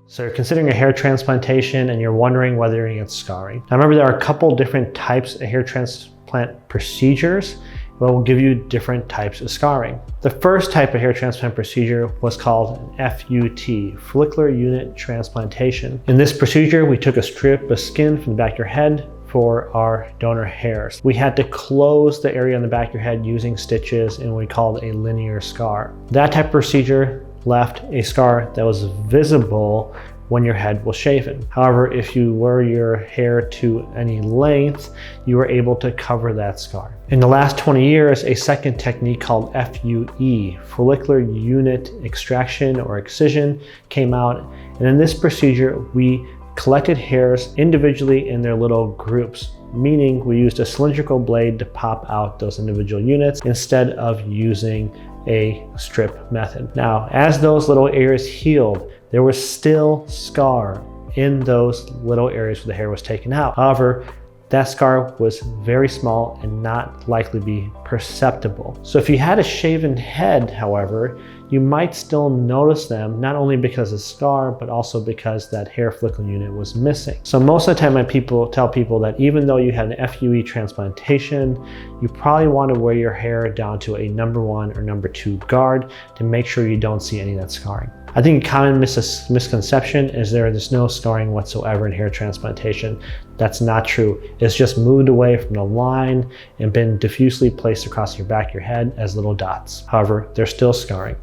So you're considering a hair transplantation and you're wondering whether you're gonna get scarring. Now remember, there are a couple different types of hair transplant procedures that will give you different types of scarring. The first type of hair transplant procedure was called an FUT, follicular unit transplantation. In this procedure, we took a strip of skin from the back of your head for our donor hairs. We had to close the area on the back of your head using stitches in what we called a linear scar. That type of procedure left a scar that was visible when your head was shaven. However, if you wore your hair to any length, you were able to cover that scar. In the last 20 years, a second technique called FUE, follicular unit extraction or excision, came out. And in this procedure, we collected hairs individually in their little groups, meaning we used a cylindrical blade to pop out those individual units instead of using a strip method. Now, as those little areas healed, there was still scar in those little areas where the hair was taken out. However, that scar was very small and not likely to be perceptible. So if you had a shaven head, however, you might still notice them, not only because of the scar, but also because that hair follicle unit was missing. So most of the time I tell people that even though you had an FUE transplantation, you probably want to wear your hair down to a number 1 or number 2 guard to make sure you don't see any of that scarring. I think a common misconception is there's no scarring whatsoever in hair transplantation. That's not true. It's just moved away from the line and been diffusely placed across your back of your head as little dots. However, there's still scarring.